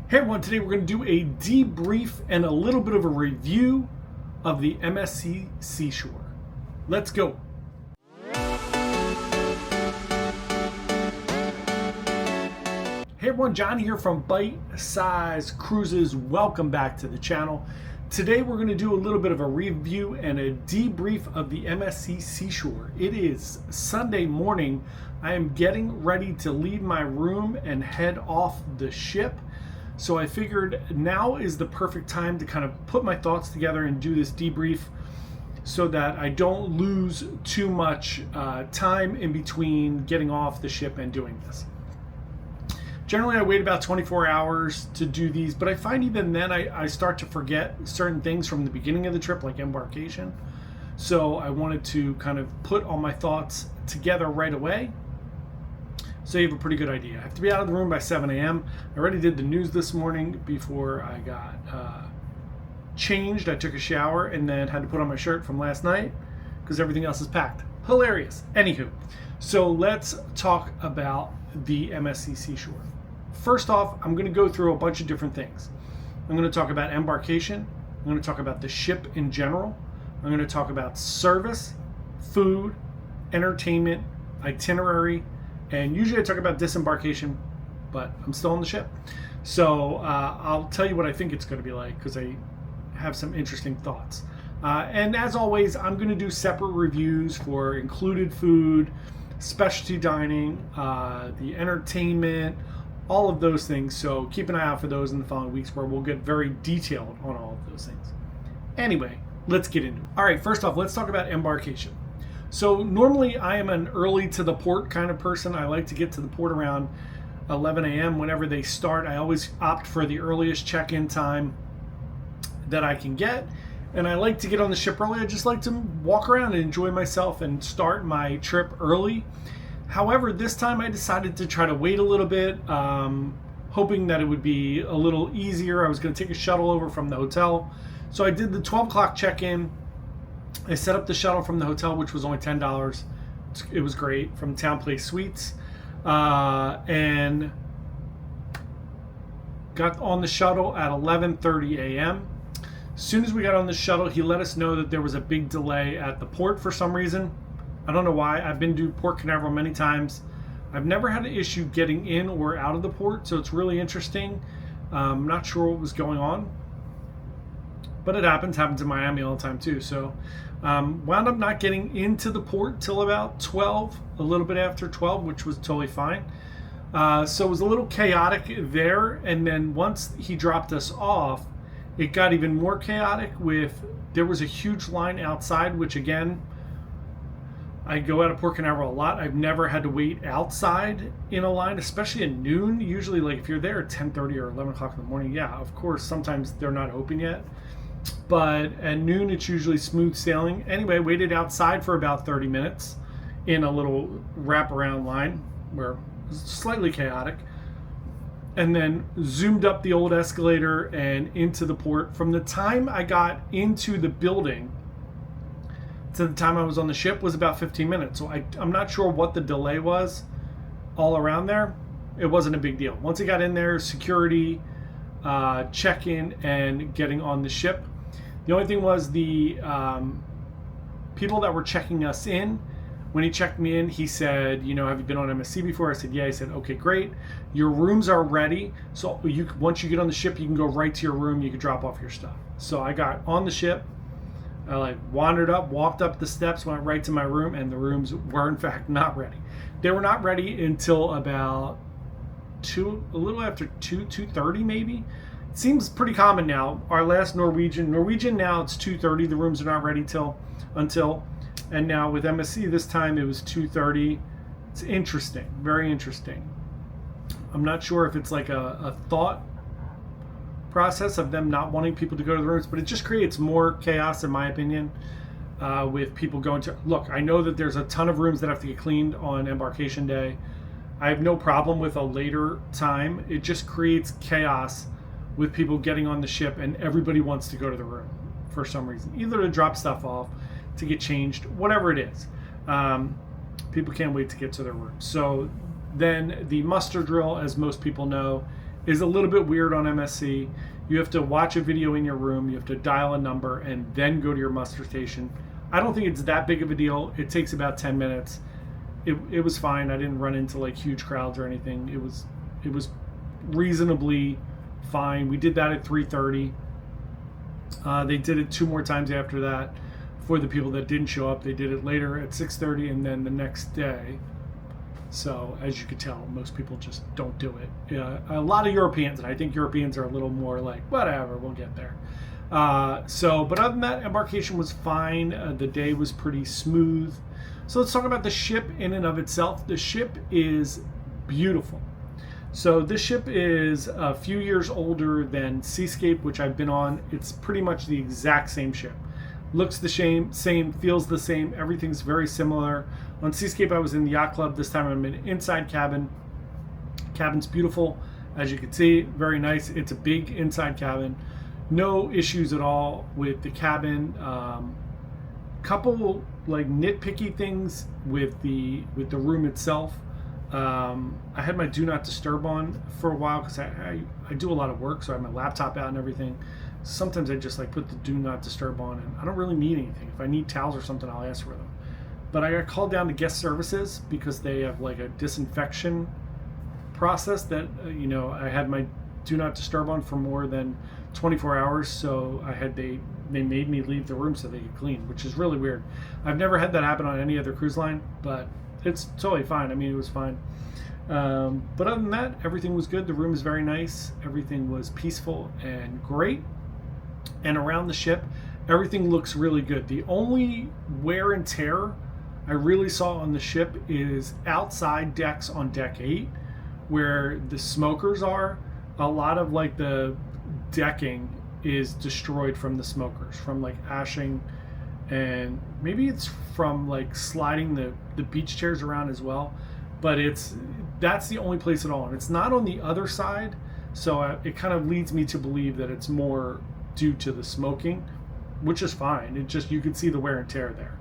Hey everyone, today we're going to do a debrief and a little bit of a review of the MSC Seashore. Let's go. Hey everyone, John here from Byte Size Cruises. Welcome back to the channel. Today we're going to do a little bit of a review and a debrief of the MSC Seashore. It is Sunday morning. I am getting ready to leave my room and head off the ship. So I figured now is the perfect time to kind of put my thoughts together and do this debrief so that I don't lose too much time in between getting off the ship and doing this. Generally, I wait about 24 hours to do these, but I find even then I start to forget certain things from the beginning of the trip, like embarkation. So I wanted to kind of put all my thoughts together right away, so you have a pretty good idea. I have to be out of the room by 7 a.m. I already did the news this morning before I got changed. I took a shower and then had to put on my shirt from last night because everything else is packed. Hilarious. Anywho, so let's talk about the MSC Seashore. First off, I'm going to go through a bunch of different things. I'm going to talk about embarkation. I'm going to talk about the ship in general. I'm going to talk about service, food, entertainment, itinerary, and usually I talk about disembarkation, but I'm still on the ship. So I'll tell you what I think it's going to be like because I have some interesting thoughts. And as always, I'm going to do separate reviews for included food, specialty dining, the entertainment, all of those things. So keep an eye out for those in the following weeks where we'll get very detailed on all of those things. Anyway, let's get into it. All right, first off, let's talk about embarkation. So normally I am an early to the port kind of person. I like to get to the port around 11 a.m. whenever they start. I always opt for the earliest check-in time that I can get. And I like to get on the ship early. I just like to walk around and enjoy myself and start my trip early. However, this time I decided to try to wait a little bit, hoping that it would be a little easier. I was going to take a shuttle over from the hotel. So I did the 12 o'clock check-in. I set up the shuttle from the hotel, which was only $10. It was great, from Town Place Suites. And got on the shuttle at 11:30 a.m. As soon as we got on the shuttle, he let us know that there was a big delay at the port for some reason. I don't know why. I've been to Port Canaveral many times. I've never had an issue getting in or out of the port, so it's really interesting. I'm not sure what was going on, but it happens in Miami all the time too. So wound up not getting into the port till about 12, a little bit after 12, which was totally fine. So it was a little chaotic there, and then once he dropped us off, it got even more chaotic there was a huge line outside, which again, I go out of Port Canaveral a lot. I've never had to wait outside in a line, especially at noon. Usually, like if you're there at 10:30 or 11 o'clock in the morning, yeah, of course, sometimes they're not open yet. But at noon, it's usually smooth sailing. Anyway, waited outside for about 30 minutes in a little wraparound line where it was slightly chaotic. And then zoomed up the old escalator and into the port. From the time I got into the building to the time I was on the ship was about 15 minutes. So I'm not sure what the delay was all around there. It wasn't a big deal. Once I got in there, security, check-in, and getting on the ship. The only thing was the people that were checking us in, when he checked me in, he said, have you been on MSC before? I said, yeah. He said, okay, great. Your rooms are ready. So once you get on the ship, you can go right to your room. You can drop off your stuff. So I got on the ship. I wandered up, walked up the steps, went right to my room, and the rooms were in fact not ready. They were not ready until about a little after 2:30 maybe. It seems pretty common now. Our last Norwegian now it's 2:30. The rooms are not ready until. And now with MSC this time it was 2:30. It's interesting, very interesting. I'm not sure if it's like a thought process of them not wanting people to go to the rooms, but it just creates more chaos in my opinion with people going to look. I know that there's a ton of rooms that have to get cleaned on embarkation day. I have no problem with a later time. It just creates chaos with people getting on the ship and everybody wants to go to the room for some reason, either to drop stuff off, to get changed, whatever it is. People can't wait to get to their rooms. So then the muster drill, as most people know, is a little bit weird on MSC. You have to watch a video in your room, you have to dial a number, and then go to your muster station. I don't think it's that big of a deal. It takes about 10 minutes. It was fine. I didn't run into like huge crowds or anything. It was reasonably fine. We did that at 3:30. They did it 2 more times after that for the people that didn't show up. They did it later at 6:30 and then the next day. So as you could tell, most people just don't do it. A lot of Europeans, and I think Europeans are a little more like, whatever, we'll get there. But other than that, embarkation was fine. The day was pretty smooth. So let's talk about the ship in and of itself. The ship is beautiful. So this ship is a few years older than Seascape, which I've been on. It's pretty much the exact same ship. Looks the same, feels the same. Everything's very similar. On Seascape, I was in the yacht club. This time I'm in an inside cabin. Cabin's beautiful, as you can see, very nice. It's a big inside cabin. No issues at all with the cabin. Couple like nitpicky things with the room itself. I had my do not disturb on for a while because I do a lot of work, so I have my laptop out and everything. Sometimes I just like put the do not disturb on, and I don't really need anything. If I need towels or something, I'll ask for them. But I got called down to guest services because they have like a disinfection process that I had my do not disturb on for more than 24 hours, so they made me leave the room so they could clean, which is really weird. I've never had that happen on any other cruise line, but it's totally fine. I mean, it was fine. But other than that, everything was good. The room is very nice. Everything was peaceful and great. And around the ship, everything looks really good. The only wear and tear I really saw on the ship is outside decks on deck 8, where the smokers are. A lot of like the decking is destroyed from the smokers, from like ashing, and maybe it's from like sliding the beach chairs around as well. But that's the only place at all, and it's not on the other side, so it kind of leads me to believe that it's more due to the smoking, which is fine. It just, you can see the wear and tear there.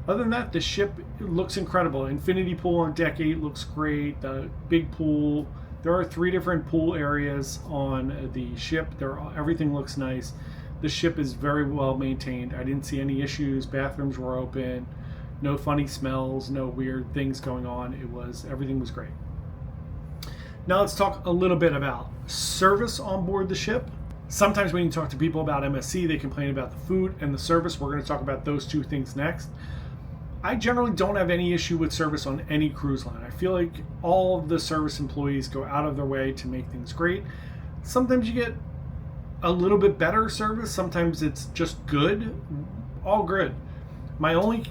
Other than that, the ship looks incredible. Infinity pool on deck 8 looks great. The big pool. There are 3 different pool areas on the ship. Everything looks nice. The ship is very well maintained. I didn't see any issues. Bathrooms were open. No funny smells. No weird things going on. Everything was great. Now let's talk a little bit about service on board the ship. Sometimes when you talk to people about MSC, they complain about the food and the service. We're going to talk about those 2 things next. I generally don't have any issue with service on any cruise line. I feel like all of the service employees go out of their way to make things great. Sometimes you get a little bit better service. Sometimes it's just good. All good. My only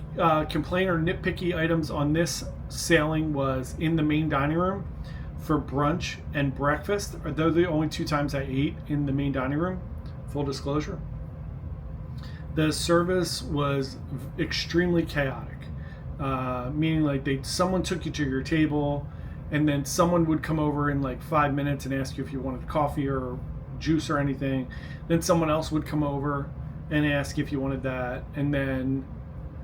complaint or nitpicky items on this sailing was in the main dining room for brunch and breakfast. They're the only 2 times I ate in the main dining room, full disclosure. The service was extremely chaotic. Meaning like someone took you to your table, and then someone would come over in like 5 minutes and ask you if you wanted coffee or juice or anything. Then someone else would come over and ask if you wanted that, and then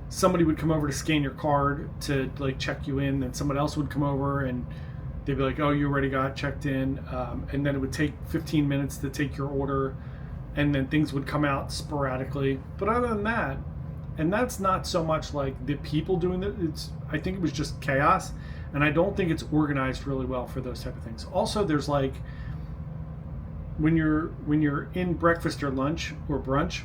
somebody would come over to scan your card to like check you in. Then someone else would come over and they'd be like, oh, you already got checked in. And then it would take 15 minutes to take your order, and then things would come out sporadically. But other than that, and that's not so much like the people doing it, I think it was just chaos, and I don't think it's organized really well for those type of things. Also, there's like when you're in breakfast or lunch or brunch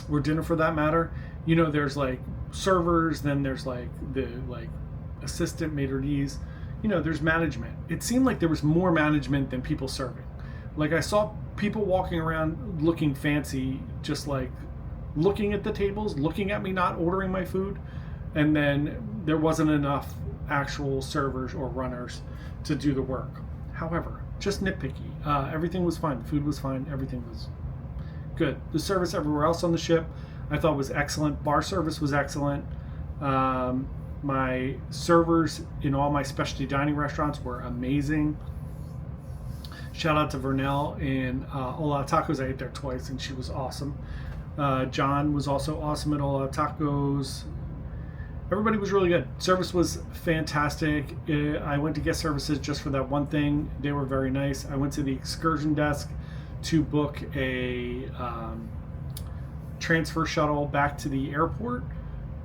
or dinner for that matter, there's like servers, then there's like the assistant maitre d's, there's management. It seemed like there was more management than people serving. Like I saw people walking around looking fancy, just like looking at the tables, looking at me not ordering my food, and then there wasn't enough actual servers or runners to do the work. However, just nitpicky. Everything was fine. The food was fine. Everything was good. The service everywhere else on the ship I thought was excellent. Bar service was excellent. My servers in all my specialty dining restaurants were amazing. Shout out to Vernell in Hola Tacos. I ate there twice and she was awesome. John was also awesome at Hola Tacos. everybody was really good. Service was fantastic. I went to guest services just for that one thing. They were very nice. I went to the excursion desk to book a transfer shuttle back to the airport.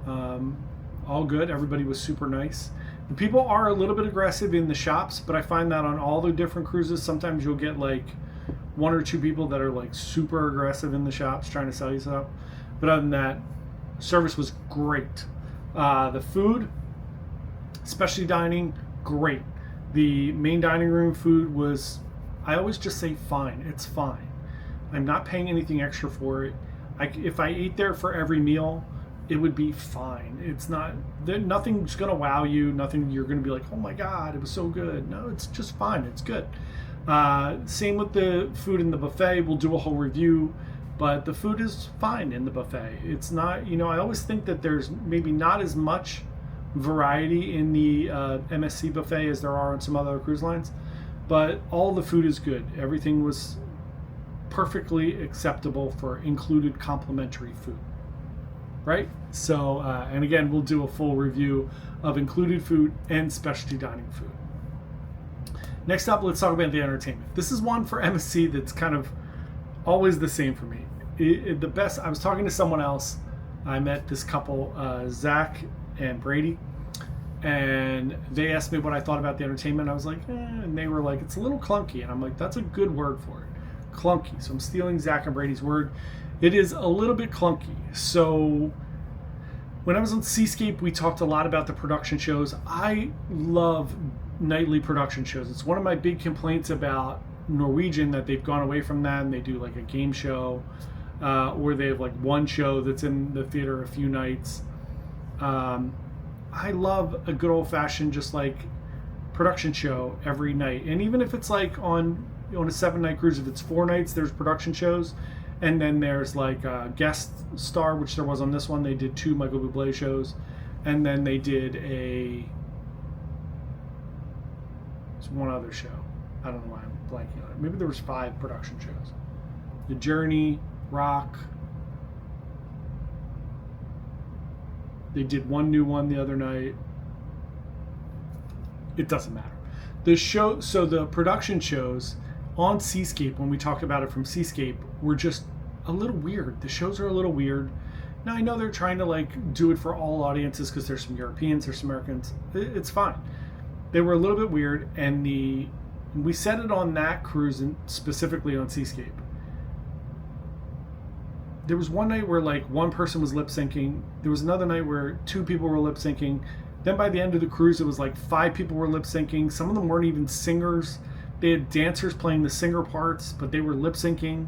All good. Everybody was super nice. The people are a little bit aggressive in the shops, but I find that on all the different cruises, sometimes you'll get like one or two people that are like super aggressive in the shops trying to sell you stuff. But other than that, service was great. The food, specialty dining, great. The main dining room food was, I always just say fine. It's fine. I'm not paying anything extra for it. If I ate there for every meal, it would be fine. It's not, nothing's gonna wow you. Nothing you're gonna be like, oh my God, it was so good. No, it's just fine. It's good. Same with the food in the buffet. We'll do a whole review, but the food is fine in the buffet. It's not, I always think that there's maybe not as much variety in the MSC buffet as there are on some other cruise lines, but all the food is good. Everything was perfectly acceptable for included complimentary food, right? So, and again, we'll do a full review of included food and specialty dining food. Next up, let's talk about the entertainment. This is one for MSC that's kind of always the same for me. The best, I was talking to someone else. I met this couple, Zach and Brady, and they asked me what I thought about the entertainment. I was like, and they were like, it's a little clunky. And I'm like, that's a good word for it, clunky. So I'm stealing Zach and Brady's word. It is a little bit clunky. So when I was on Seascape, we talked a lot about the production shows. I love nightly production shows. It's one of my big complaints about Norwegian, that they've gone away from that and they do like a game show, or they have like one show that's in the theater a few nights. I love a good old-fashioned just like production show every night. And even if it's like on a 7-night cruise, if it's 4 nights, there's production shows. And then there's like a guest star, which there was on this one. They did 2 Michael Bublé shows. And then they did one other show. I don't know why I'm blanking on it. Maybe there was 5 production shows. The Journey, Rock. They did one new one the other night. It doesn't matter. So the production shows on Seascape, when we talk about it from Seascape, were just a little weird. The shows are a little weird. Now I know they're trying to like do it for all audiences because there's some Europeans, there's some Americans. It's fine. They were a little bit weird, and we said it on that cruise, and specifically on Seascape. There was one night where like one person was lip syncing. There was another night where 2 people were lip syncing. Then by the end of the cruise, it was like 5 people were lip syncing. Some of them weren't even singers. They had dancers playing the singer parts, but they were lip syncing.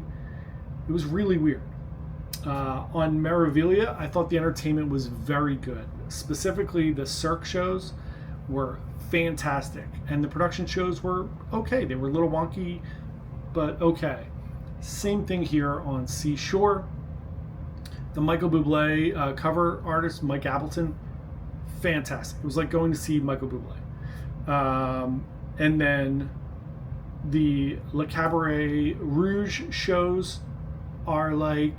It was really weird. On Meraviglia, I thought the entertainment was very good. Specifically, the Cirque shows were fantastic, and the production shows were okay. They were a little wonky, but okay. Same thing here on Seashore. The Michael Bublé cover artist, Mike Appleton, fantastic. It was like going to see Michael Bublé. And then the Le Cabaret Rouge shows are like,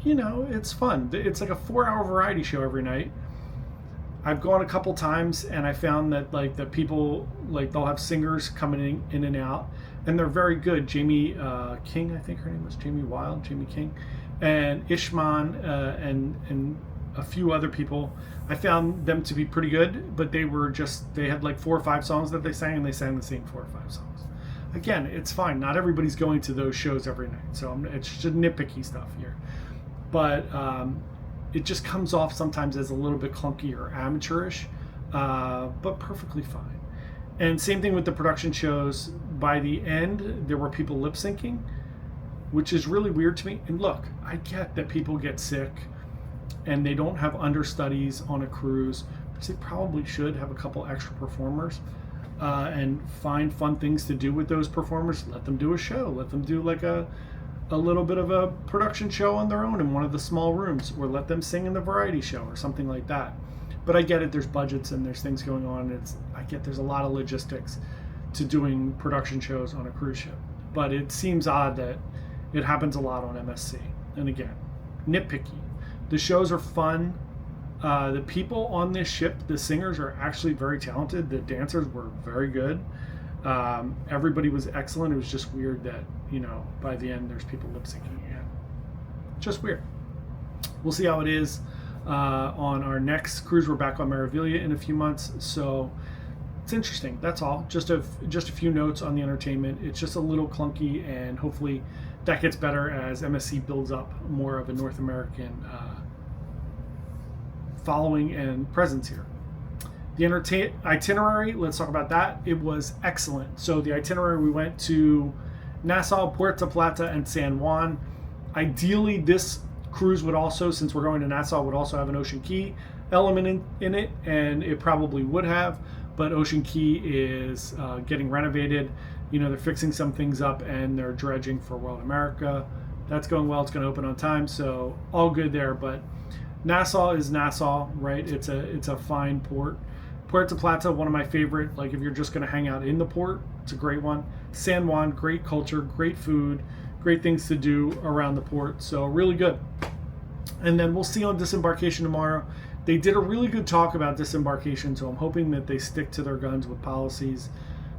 it's fun. It's like a 4-hour variety show every night. I've gone a couple times, and I found that like the people, like they'll have singers coming in and out, and they're very good. Jamie King, I think her name was Jamie King, and Ishman, and a few other people. I found them to be pretty good, but they had like 4 or 5 songs that they sang, and they sang the same 4 or 5 songs. Again, it's fine. Not everybody's going to those shows every night, so it's just nitpicky stuff here. But it just comes off sometimes as a little bit clunky or amateurish, but perfectly fine. And same thing with the production shows. By the end, there were people lip syncing, which is really weird to me. And look, I get that people get sick and they don't have understudies on a cruise, which they probably should have a couple extra performers, and find fun things to do with those performers. Let them do a show. Let them do like a little bit of a production show on their own in one of the small rooms, or let them sing in the variety show or something like that. But I get it, there's budgets and there's things going on. I get there's a lot of logistics to doing production shows on a cruise ship. But it seems odd that it happens a lot on MSC. And again, nitpicky. The shows are fun. The people on this ship, the singers, are actually very talented. The dancers were very good. Everybody was excellent. It was just weird that, by the end there's people lip syncing again. Just weird. We'll see how it is on our next cruise. We're back on Meraviglia in a few months, so it's interesting. That's all. Just a few notes on the entertainment. It's just a little clunky, and hopefully that gets better as MSC builds up more of a North American following and presence here. The itinerary, let's talk about that. It was excellent. So the itinerary, we went to Nassau, Puerto Plata, and San Juan. Ideally, this cruise would also, since we're going to Nassau, would also have an Ocean Key element in it, and it probably would have, but Ocean Key is getting renovated. They're fixing some things up, and they're dredging for World America. That's going well. It's going to open on time, so all good there. But Nassau is Nassau, right? It's a fine port. Puerto Plata, one of my favorite. Like, if you're just going to hang out in the port, it's a great one. San Juan, great culture, great food, great things to do around the port. So really good. And then we'll see on Disembarkation tomorrow. They did a really good talk about Disembarkation, so I'm hoping that they stick to their guns with policies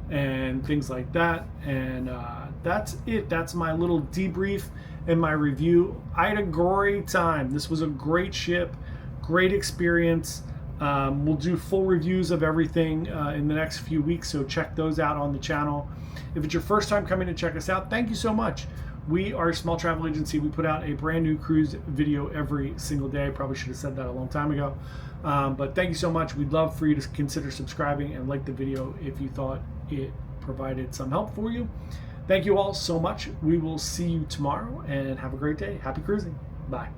and things like that. And that's it. That's my little debrief and my review. I had a great time. This was a great ship, great experience. We'll do full reviews of everything in the next few weeks, so check those out on the channel. If it's your first time coming to check us out, thank you so much. We are a small travel agency. We put out a brand new cruise video every single day. I probably should have said that a long time ago. But thank you so much. We'd love for you to consider subscribing and like the video if you thought it provided some help for you. Thank you all so much. We will see you tomorrow, and have a great day. Happy cruising. Bye.